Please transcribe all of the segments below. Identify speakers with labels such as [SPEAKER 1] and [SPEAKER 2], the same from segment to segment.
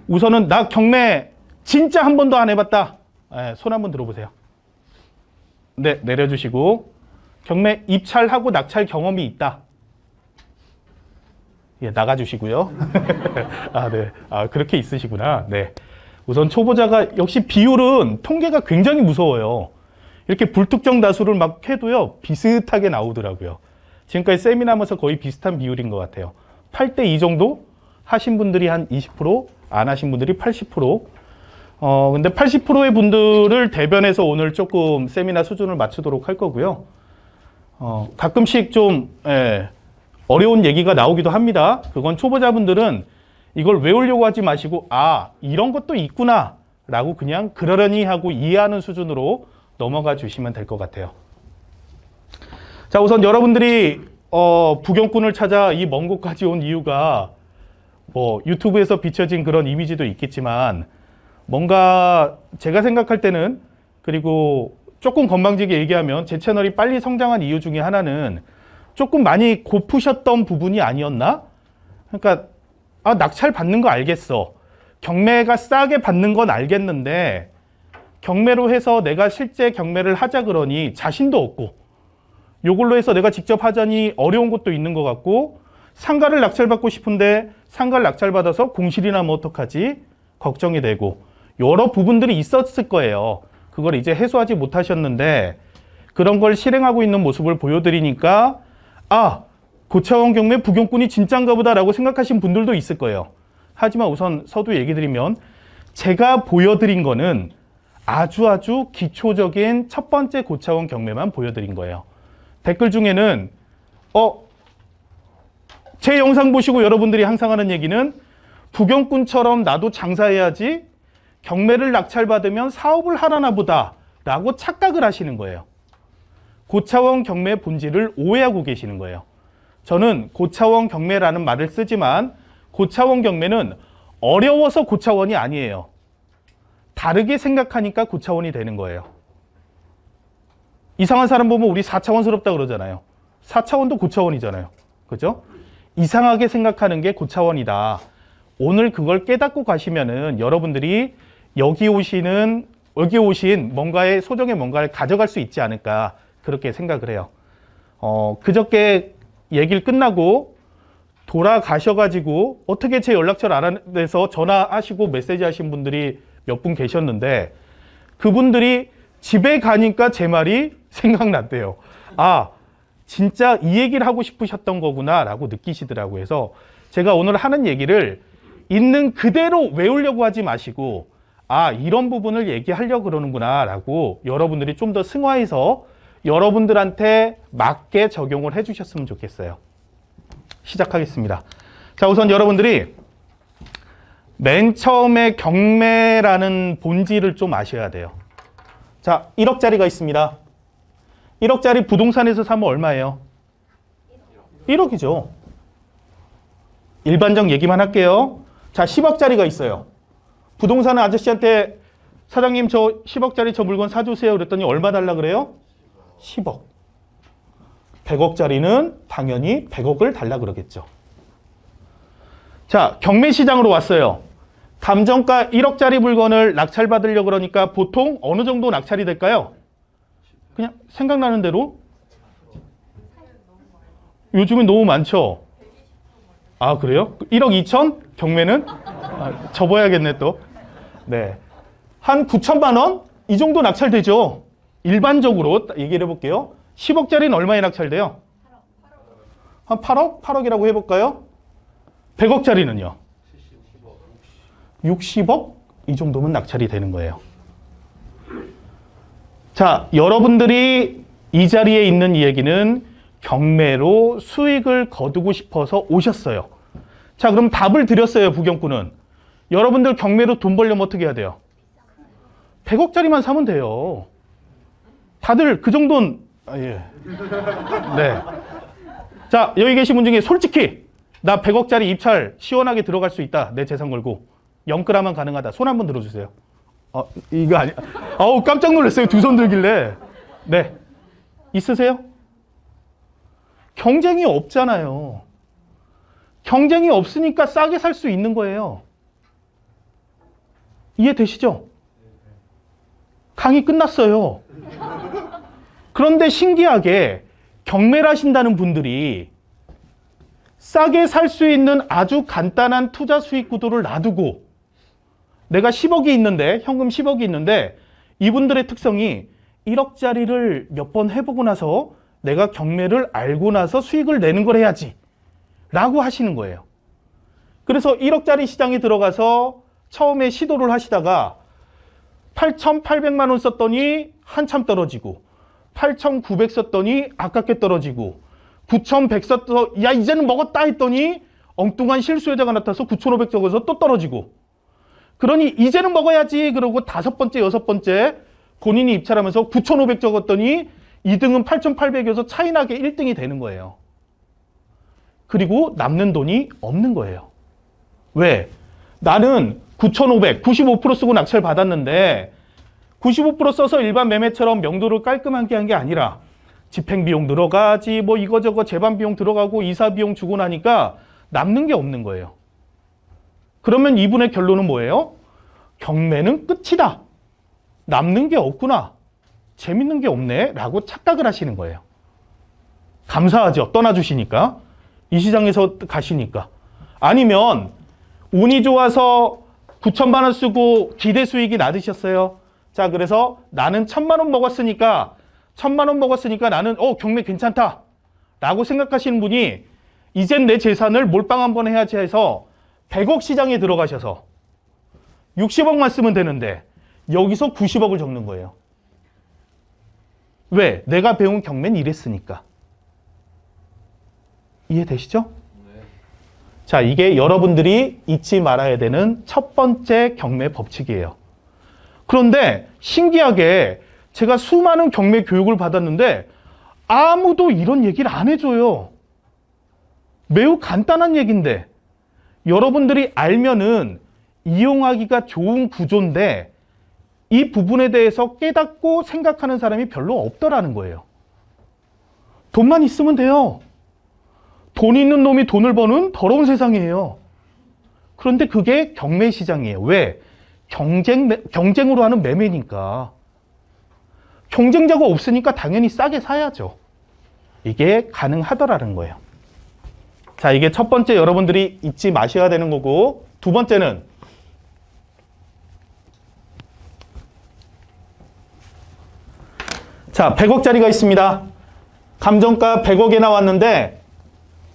[SPEAKER 1] 우선은 나 경매 진짜 한 번도 안 해봤다. 네, 손 한번 들어보세요. 네, 내려주시고. 경매 입찰하고 낙찰 경험이 있다. 예, 나가주시고요. 아, 네. 아, 그렇게 있으시구나. 네. 우선 초보자가 역시 비율은 통계가 굉장히 무서워요. 이렇게 불특정 다수를 막 해도요, 비슷하게 나오더라고요. 지금까지 세미나하면서 거의 비슷한 비율인 것 같아요. 8대 2 정도 하신 분들이 한 20%, 안 하신 분들이 80%. 근데 80%의 분들을 대변해서 오늘 조금 세미나 수준을 맞추도록 할 거고요. 가끔씩 좀, 어려운 얘기가 나오기도 합니다. 그건 초보자분들은 이걸 외우려고 하지 마시고, 아, 이런 것도 있구나. 라고 그냥 그러려니 하고 이해하는 수준으로 넘어가 주시면 될 것 같아요. 자, 우선 여러분들이, 부경꾼을 찾아 이 먼 곳까지 온 이유가 뭐 유튜브에서 비춰진 그런 이미지도 있겠지만 뭔가 제가 생각할 때는 그리고 조금 건방지게 얘기하면 제 채널이 빨리 성장한 이유 중에 하나는 조금 많이 고프셨던 부분이 아니었나? 그러니까 아, 낙찰 받는 거 알겠어. 경매가 싸게 받는 건 알겠는데 경매로 해서 내가 실제 경매를 하자 그러니 자신도 없고 요걸로 해서 내가 직접 하자니 어려운 것도 있는 것 같고 상가를 낙찰받고 싶은데 상가를 낙찰받아서 공실이나 뭐 어떡하지? 걱정이 되고 여러 부분들이 있었을 거예요. 그걸 이제 해소하지 못하셨는데 그런 걸 실행하고 있는 모습을 보여드리니까 아, 고차원 경매 부경꾼이 진짠가 보다라고 생각하신 분들도 있을 거예요. 하지만 우선 서두 얘기 드리면 제가 보여드린 거는 아주 기초적인 첫 번째 고차원 경매만 보여드린 거예요. 댓글 중에는 제 영상 보시고 여러분들이 항상 하는 얘기는 부경꾼처럼 나도 장사해야지 경매를 낙찰받으면 사업을 하라나 보다 라고 착각을 하시는 거예요. 고차원 경매 본질을 오해하고 계시는 거예요. 저는 고차원 경매라는 말을 쓰지만 고차원 경매는 어려워서 고차원이 아니에요. 다르게 생각하니까 고차원이 되는 거예요. 이상한 사람 보면 우리 4차원스럽다 그러잖아요. 4차원도 고차원이잖아요. 그죠? 이상하게 생각하는 게 고차원이다. 오늘 그걸 깨닫고 가시면은 여러분들이 여기 오신 뭔가의 소정의 뭔가를 가져갈 수 있지 않을까 그렇게 생각을 해요. 그저께 얘기를 끝나고 돌아가셔가지고 어떻게 제 연락처를 알아내서 전화하시고 메시지 하신 분들이 몇 분 계셨는데 그분들이 집에 가니까 제 말이 생각났대요. 아, 진짜 이 얘기를 하고 싶으셨던 거구나 라고 느끼시더라고요. 그래서 제가 오늘 하는 얘기를 있는 그대로 외우려고 하지 마시고 아, 이런 부분을 얘기하려고 그러는구나 라고 여러분들이 좀 더 승화해서 여러분들한테 맞게 적용을 해주셨으면 좋겠어요. 시작하겠습니다. 자, 우선 여러분들이 맨 처음에 경매라는 본질을 좀 아셔야 돼요. 자, 1억짜리가 있습니다. 1억짜리 부동산에서 사면 얼마예요? 1억이죠. 일반적 얘기만 할게요. 자, 10억짜리가 있어요. 부동산 아저씨한테 사장님 저 10억짜리 저 물건 사주세요 그랬더니 얼마 달라 그래요? 10억. 100억짜리는 당연히 100억을 달라 그러겠죠. 자, 경매 시장으로 왔어요. 감정가 1억짜리 물건을 낙찰받으려고 그러니까 보통 어느 정도 낙찰이 될까요? 그냥 생각나는 대로? 요즘은 너무 많죠? 아, 그래요? 1억 2천? 경매는? 아, 접어야겠네 또. 네. 한 9천만 원? 이 정도 낙찰되죠? 일반적으로 얘기를 해볼게요. 10억짜리는 얼마에 낙찰돼요? 한 8억? 8억이라고 해볼까요? 100억짜리는요? 60억? 이 정도면 낙찰이 되는 거예요. 자, 여러분들이 이 자리에 있는 이 얘기는 경매로 수익을 거두고 싶어서 오셨어요. 자, 그럼 답을 드렸어요, 부경꾼은. 여러분들 경매로 돈 벌려면 어떻게 해야 돼요? 100억짜리만 사면 돼요. 다들 그 정도는, 예. 네. 자, 여기 계신 분 중에 솔직히, 나 100억짜리 입찰 시원하게 들어갈 수 있다. 내 재산 걸고. 0g은 가능하다. 손 한번 들어주세요. 이거 아니, 아우, 깜짝 놀랐어요. 두 손 들길래. 네. 있으세요? 경쟁이 없잖아요. 경쟁이 없으니까 싸게 살 수 있는 거예요. 이해되시죠? 강의 끝났어요. 그런데 신기하게 경매를 하신다는 분들이 싸게 살 수 있는 아주 간단한 투자 수익 구도를 놔두고 내가 10억이 있는데, 현금 10억이 있는데 이분들의 특성이 1억짜리를 몇 번 해보고 나서 내가 경매를 알고 나서 수익을 내는 걸 해야지 라고 하시는 거예요. 그래서 1억짜리 시장에 들어가서 처음에 시도를 하시다가 8,800만 원 썼더니 한참 떨어지고 8,900 썼더니 아깝게 떨어지고 9,100 써서 야 이제는 먹었다 했더니 엉뚱한 실수요자가 나타나서 9,500 적어서 또 떨어지고 그러니 이제는 먹어야지 그러고 5번째, 6번째 본인이 입찰하면서 9,500 적었더니 2등은 8,800이어서 차이나게 1등이 되는 거예요. 그리고 남는 돈이 없는 거예요. 왜? 나는 9,500, 95% 쓰고 낙찰 받았는데 95% 써서 일반 매매처럼 명도를 깔끔하게 한 게 아니라 집행비용 들어가지 뭐 이거저거 재반비용 들어가고 이사비용 주고 나니까 남는 게 없는 거예요. 그러면 이분의 결론은 뭐예요? 경매는 끝이다. 남는 게 없구나. 재밌는 게 없네 라고 착각을 하시는 거예요. 감사하죠. 떠나주시니까. 이 시장에서 가시니까. 아니면 운이 좋아서 9천만 원 쓰고 기대 수익이 낮으셨어요. 자, 그래서 나는 1,000만 원 먹었으니까 1,000만 원 먹었으니까 나는 경매 괜찮다 라고 생각하시는 분이 이젠 내 재산을 몰빵 한번 해야지 해서 100억 시장에 들어가셔서 60억만 쓰면 되는데 여기서 90억을 적는 거예요. 왜? 내가 배운 경매는 이랬으니까. 이해되시죠? 네. 자, 이게 여러분들이 잊지 말아야 되는 첫 번째 경매 법칙이에요. 그런데 신기하게 제가 수많은 경매 교육을 받았는데 아무도 이런 얘기를 안 해줘요. 매우 간단한 얘기인데 여러분들이 알면은 이용하기가 좋은 구조인데 이 부분에 대해서 깨닫고 생각하는 사람이 별로 없더라는 거예요. 돈만 있으면 돼요. 돈 있는 놈이 돈을 버는 더러운 세상이에요. 그런데 그게 경매 시장이에요. 왜? 경쟁으로 하는 매매니까. 경쟁자가 없으니까 당연히 싸게 사야죠. 이게 가능하더라는 거예요. 자, 이게 첫 번째 여러분들이 잊지 마셔야 되는 거고, 두 번째는 자, 100억짜리가 있습니다. 감정가 100억에 나왔는데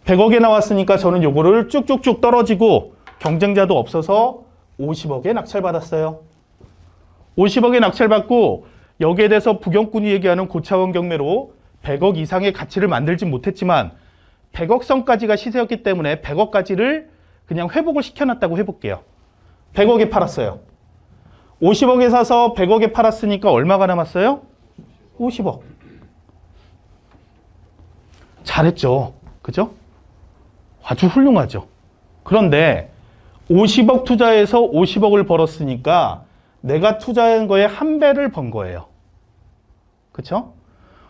[SPEAKER 1] 100억에 나왔으니까 저는 요거를 쭉쭉쭉 떨어지고 경쟁자도 없어서 50억에 낙찰받았어요. 50억에 낙찰받고 여기에 대해서 부경꾼이 얘기하는 고차원 경매로 100억 이상의 가치를 만들진 못했지만 100억 선까지가 시세였기 때문에 100억까지를 그냥 회복을 시켜놨다고 해볼게요. 100억에 팔았어요. 50억에 사서 100억에 팔았으니까 얼마가 남았어요? 50억. 잘했죠. 그죠? 아주 훌륭하죠. 그런데 50억 투자해서 50억을 벌었으니까 내가 투자한 거에 한 배를 번 거예요. 그쵸?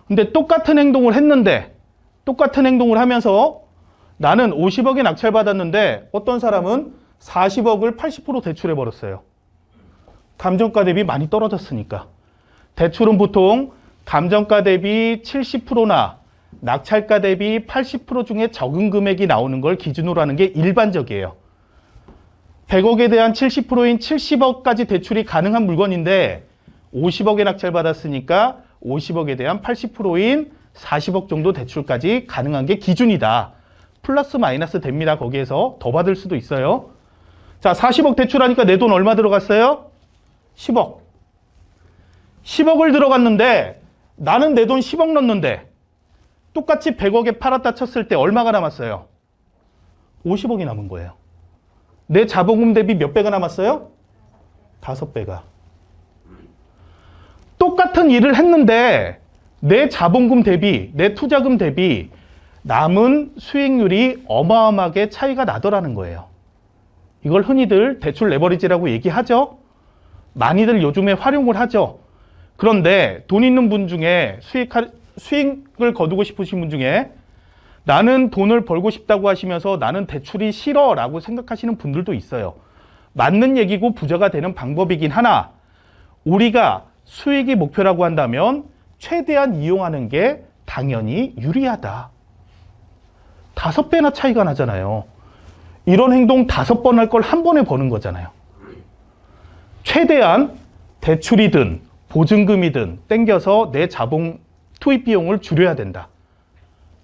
[SPEAKER 1] 근데 똑같은 행동을 했는데 똑같은 행동을 하면서 나는 50억에 낙찰받았는데 어떤 사람은 40억을 80% 대출해 버렸어요. 감정가 대비 많이 떨어졌으니까. 대출은 보통 감정가 대비 70%나 낙찰가 대비 80% 중에 적은 금액이 나오는 걸 기준으로 하는 게 일반적이에요. 100억에 대한 70%인 70억까지 대출이 가능한 물건인데 50억에 낙찰받았으니까 50억에 대한 80%인 40억 정도 대출까지 가능한 게 기준이다. 플러스 마이너스 됩니다. 거기에서 더 받을 수도 있어요. 자, 40억 대출하니까 내 돈 얼마 들어갔어요? 10억. 10억을 들어갔는데 나는 내 돈 10억 넣었는데 똑같이 100억에 팔았다 쳤을 때 얼마가 남았어요? 50억이 남은 거예요. 내 자본금 대비 몇 배가 남았어요? 5배가. 똑같은 일을 했는데 내 자본금 대비, 내 투자금 대비 남은 수익률이 어마어마하게 차이가 나더라는 거예요. 이걸 흔히들 대출 레버리지라고 얘기하죠. 많이들 요즘에 활용을 하죠. 그런데 돈 있는 분 중에 수익을 거두고 싶으신 분 중에 나는 돈을 벌고 싶다고 하시면서 나는 대출이 싫어 라고 생각하시는 분들도 있어요. 맞는 얘기고 부자가 되는 방법이긴 하나 우리가 수익이 목표라고 한다면 최대한 이용하는 게 당연히 유리하다. 5배나 차이가 나잖아요. 이런 행동 5번 할 걸 한 번에 버는 거잖아요. 최대한 대출이든 보증금이든 땡겨서 내 자본 투입 비용을 줄여야 된다.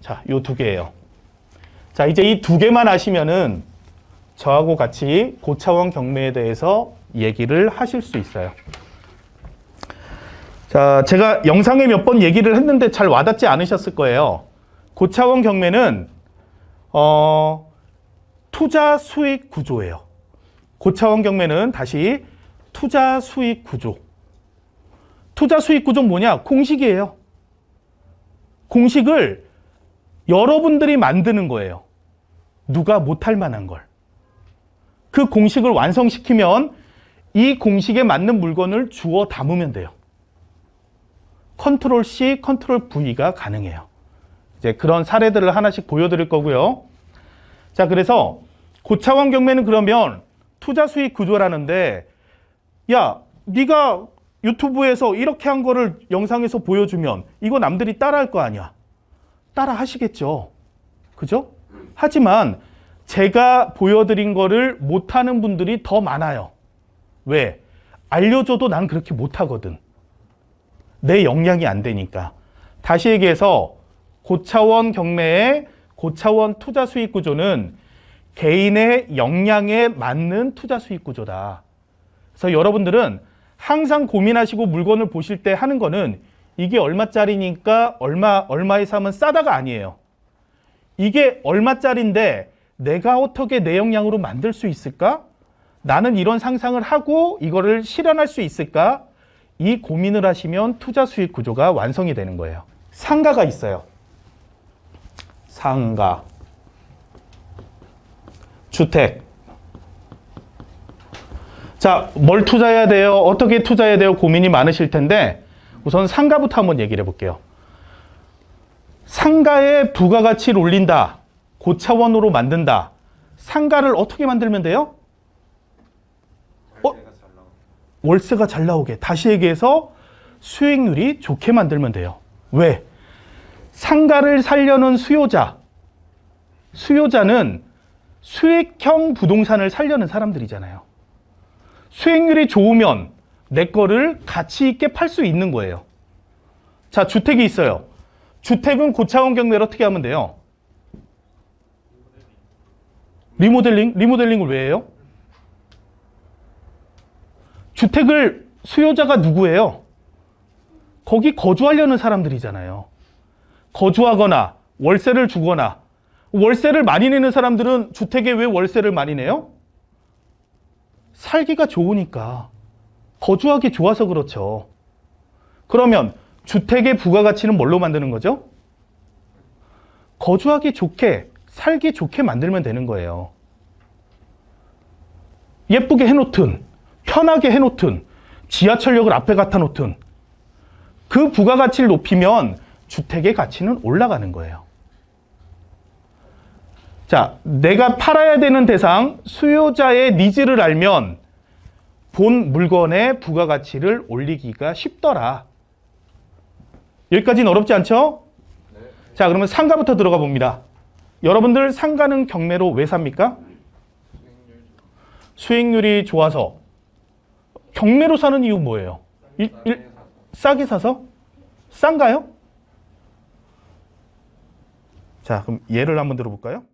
[SPEAKER 1] 자, 요 2개예요. 자, 이제 이 2개만 아시면은 저하고 같이 고차원 경매에 대해서 얘기를 하실 수 있어요. 자, 제가 영상에 몇 번 얘기를 했는데 잘 와닿지 않으셨을 거예요. 고차원 경매는 투자 수익 구조예요. 고차원 경매는 다시 투자 수익 구조. 투자 수익 구조는 뭐냐? 공식이에요. 공식을 여러분들이 만드는 거예요. 누가 못할 만한 걸. 그 공식을 완성시키면 이 공식에 맞는 물건을 주워 담으면 돼요. 컨트롤 C, 컨트롤 V가 가능해요. 이제 그런 사례들을 하나씩 보여드릴 거고요. 자, 그래서 고차원 경매는 그러면 투자 수익 구조라는데, 야, 네가 유튜브에서 이렇게 한 거를 영상에서 보여주면 이거 남들이 따라할 거 아니야. 따라 하시겠죠. 그죠? 하지만 제가 보여드린 거를 못하는 분들이 더 많아요. 왜? 알려줘도 난 그렇게 못하거든. 내 역량이 안 되니까. 다시 얘기해서 고차원 경매의 고차원 투자 수익 구조는 개인의 역량에 맞는 투자 수익 구조다. 그래서 여러분들은 항상 고민하시고 물건을 보실 때 하는 거는 이게 얼마짜리니까 얼마에 사면 싸다가 아니에요. 이게 얼마짜리인데 내가 어떻게 내 역량으로 만들 수 있을까? 나는 이런 상상을 하고 이거를 실현할 수 있을까? 이 고민을 하시면 투자 수익 구조가 완성이 되는 거예요. 상가가 있어요. 상가. 주택. 자, 뭘 투자해야 돼요? 어떻게 투자해야 돼요? 고민이 많으실 텐데 우선 상가부터 한번 얘기를 해볼게요. 상가의 부가가치를 올린다. 고차원으로 만든다. 상가를 어떻게 만들면 돼요? 월세가 잘 나오게. 다시 얘기해서 수익률이 좋게 만들면 돼요. 왜? 상가를 살려는 수요자는 수익형 부동산을 살려는 사람들이잖아요. 수익률이 좋으면 내 거를 가치 있게 팔 수 있는 거예요. 자, 주택이 있어요. 주택은 고차원 경매를 어떻게 하면 돼요? 리모델링? 리모델링을 왜 해요? 주택을 수요자가 누구예요? 거기 거주하려는 사람들이잖아요. 거주하거나 월세를 주거나. 월세를 많이 내는 사람들은 주택에 왜 월세를 많이 내요? 살기가 좋으니까. 거주하기 좋아서 그렇죠. 그러면 주택의 부가가치는 뭘로 만드는 거죠? 거주하기 좋게, 살기 좋게 만들면 되는 거예요. 예쁘게 해놓든 편하게 해놓든 지하철역을 앞에 갖다 놓든 그 부가가치를 높이면 주택의 가치는 올라가는 거예요. 자, 내가 팔아야 되는 대상, 수요자의 니즈를 알면 본 물건의 부가가치를 올리기가 쉽더라. 여기까지는 어렵지 않죠? 네. 자, 그러면 상가부터 들어가 봅니다. 여러분들 상가는 경매로 왜 삽니까? 수익률이 좋아서. 경매로 사는 이유 뭐예요? 싸게 사서? 싼가요? 자, 그럼 예를 한번 들어볼까요?